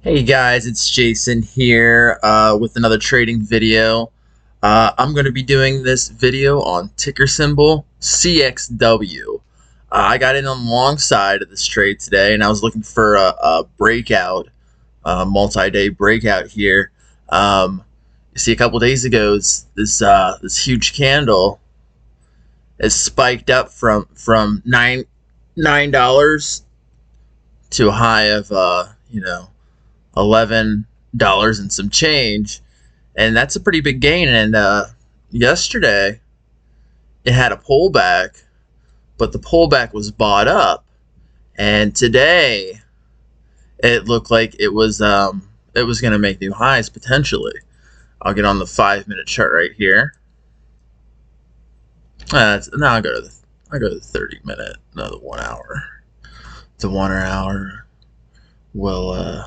Hey guys, it's Jason here with another trading video. I'm going to be doing this video on ticker symbol CXW. I got in on the long side of this trade today, and I was looking for a breakout, multi-day breakout here. You see, a couple days ago, this huge candle is spiked up from $9 to a high of $11 and some change, and that's a pretty big gain. And yesterday it had a pullback, but the pullback was bought up, and today it looked like it was going to make new highs potentially. I'll get on the 5-minute chart right here. Now I go to the 30-minute, no, the 1 hour. The 1 hour will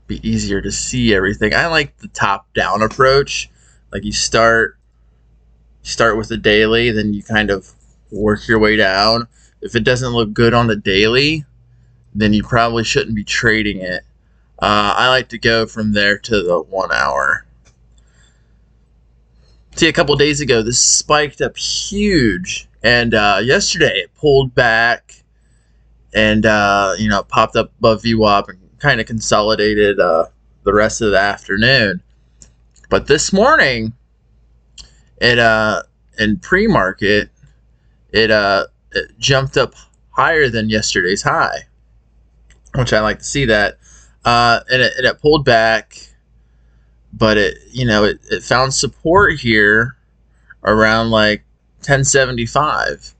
be easier to see everything. I like the top-down approach. Like you start with the daily, then you kind of work your way down. If it doesn't look good on the daily, then you probably shouldn't be trading it. I like to go from there to the 1 hour. See, a couple days ago, this spiked up huge, and yesterday it pulled back, and popped up above VWAP and kind of consolidated the rest of the afternoon. But this morning, in pre-market, it jumped up higher than yesterday's high, which I like to see that. And it pulled back, but it found support here around like 1075.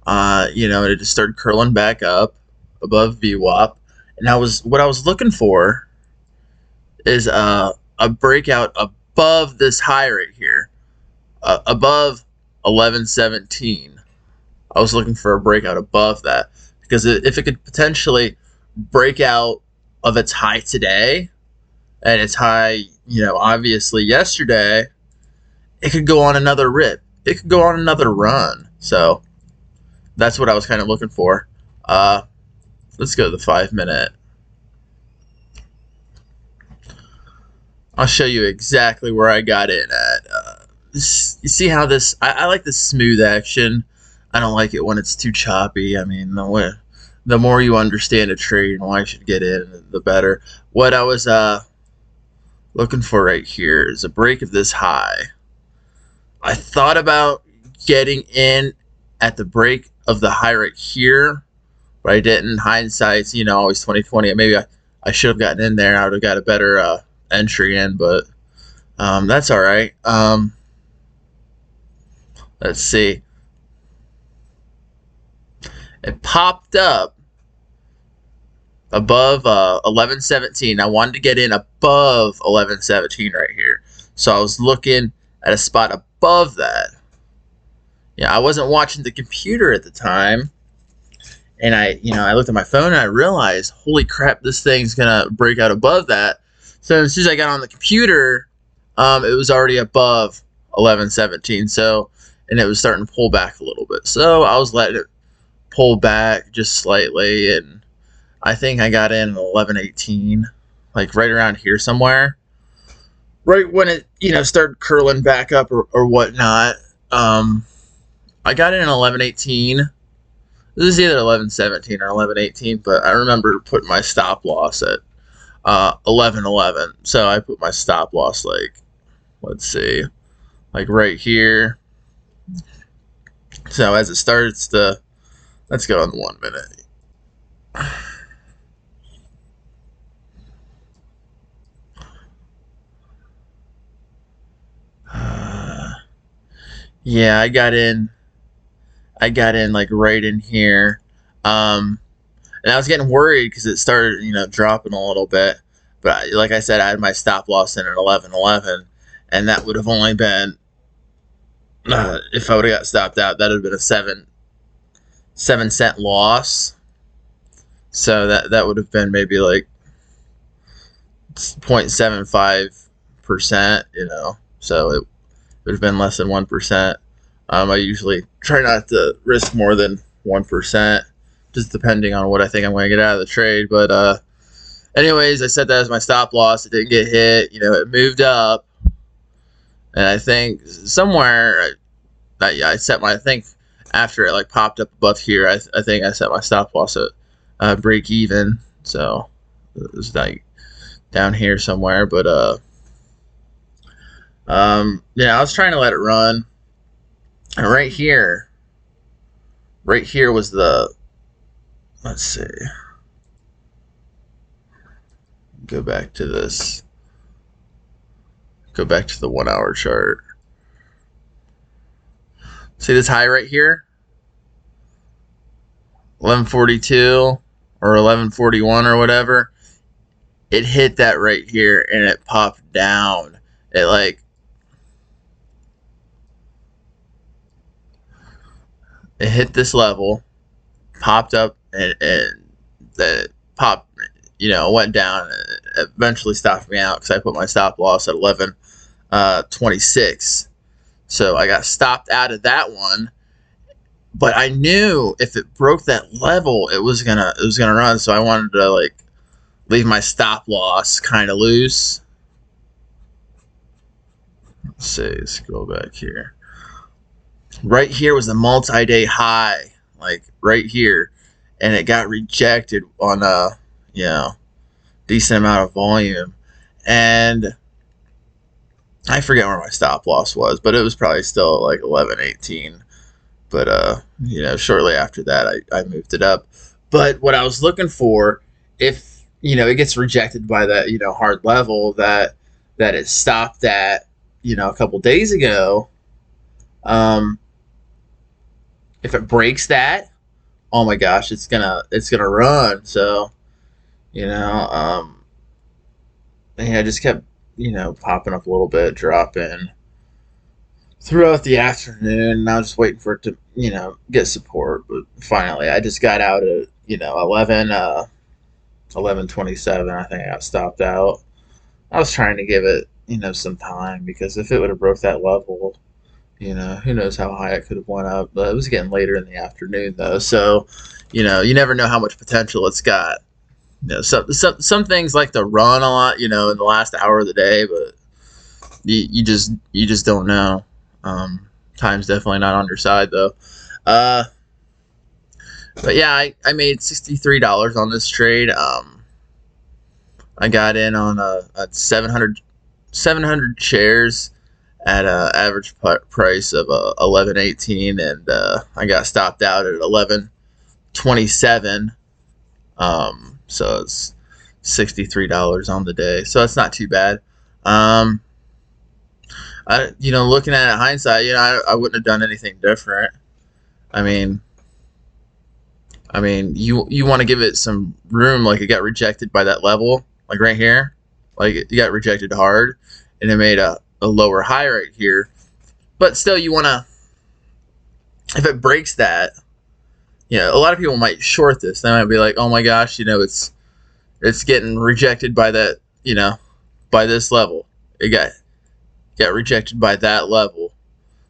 It just started curling back up above VWAP. And what I was looking for is a breakout above this high right here, above 1117. I was looking for a breakout above that, because if it could potentially break out of its high today and its high, obviously yesterday, it could go on another rip. It could go on another run. So that's what I was kind of looking for. Let's go to the 5-minute. I'll show you exactly where I got in at. You see how this? I like the smooth action. I don't like it when it's too choppy. I mean, the more you understand a trade and why you should get in, the better. What I was looking for right here is a break of this high. I thought about getting in at the break of the high right here, but I didn't. Hindsight's, always 2020. Maybe I should have gotten in there. I would have got a better entry in, but that's all right. Let's see. It popped up above 1117. I wanted to get in above 1117 right here, so I was looking at a spot above that. Yeah, I wasn't watching the computer at the time. And I looked at my phone and I realized, holy crap, this thing's gonna break out above that. So as soon as I got on the computer, it was already above 1117. And it was starting to pull back a little bit. So I was letting it pull back just slightly, and I think I got in 1118, like right around here somewhere. Right when it started curling back up or whatnot. I got in 1118. This is either 1117 or 1118, but I remember putting my stop loss at 1111. So I put my stop loss, like, let's see, like right here. So as it starts to, let's go on the 1 minute. Yeah, I got in like right in here. And I was getting worried because it started, dropping a little bit. But like I said, I had my stop loss in at 1111, and that would have only been, if I would have got stopped out, that would have been a 7-cent loss. So that would have been maybe like 0.75%, So it would have been less than 1%. I usually try not to risk more than 1%, just depending on what I think I'm going to get out of the trade. But anyways, I set that as my stop loss. It didn't get hit. It moved up, and I think somewhere, I set my. I think after it popped up above here, I think I set my stop loss at break even. So it was down here somewhere, but yeah, I was trying to let it run, and right here was the. Let's see. Go back to this. Go back to the 1 hour chart. See this high right here? 1142 or 1141 or whatever. It hit that right here and it popped down. It hit this level, popped up, and the pop, went down. And it eventually stopped me out because I put my stop loss at 1126. So I got stopped out of that one, but I knew if it broke that level, it was gonna run. So I wanted to leave my stop loss kind of loose. Let's see, scroll back here. Right here was the multi-day high, right here, and it got rejected on a decent amount of volume, and I forget where my stop loss was, but it was probably still 1118. But shortly after that, I moved it up. But what I was looking for, if it gets rejected by that hard level that it stopped at a couple days ago, if it breaks that, oh my gosh, it's gonna run. So I just kept popping up a little bit, dropping throughout the afternoon, and I was just waiting for it to get support. But finally I just got out at 1127. I think I got stopped out. I was trying to give it some time, because if it would have broke that level, who knows how high it could have went up. But it was getting later in the afternoon though, so you never know how much potential it's got. Some things like to run a lot, in the last hour of the day, but you just don't know. Time's definitely not on your side though. But yeah, I made $63 on this trade. I got in on a 700 shares at an average price of 1118, and I got stopped out at 1127. So it's $63 on the day, so it's not too bad. Looking at it in hindsight, I wouldn't have done anything different. I mean, you want to give it some room. It got rejected by that level, right here. It got rejected hard, and it made a lower high right here. But still, you want to, if it breaks that, a lot of people might short this. They might be like, oh my gosh, it's getting rejected by that, by this level. It got rejected by that level.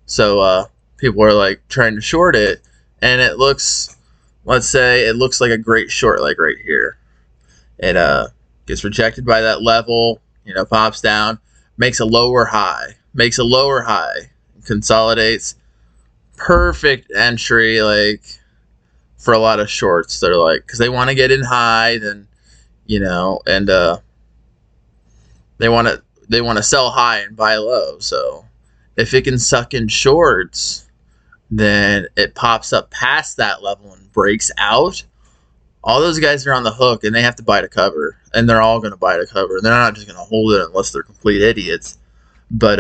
So people are trying to short it, and it looks, let's say it looks like a great short, right here. It gets rejected by that level, pops down, makes a lower high, consolidates. Perfect entry, for a lot of shorts. They're because they want to get in high, then and they want to sell high and buy low. So if it can suck in shorts, then it pops up past that level and breaks out. All those guys are on the hook, and they have to buy to cover, and they're all going to buy to cover. They're not just going to hold it unless they're complete idiots. But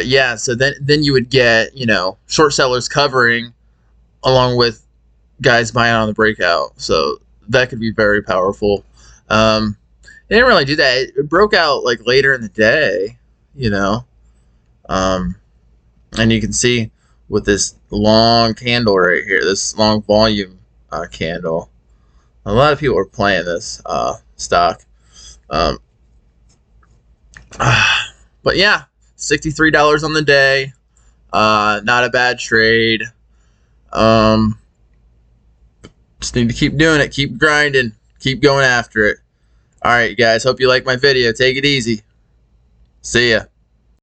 yeah, so then you would get short sellers covering along with guys buying on the breakout. So that could be very powerful. It didn't really do that. It broke out later in the day, and you can see with this long candle right here, this long volume candle, a lot of people are playing this stock. But yeah, $63 on the day. Not a bad trade. Just need to keep doing it, keep grinding, keep going after it. All right, guys. Hope you like my video. Take it easy. See ya.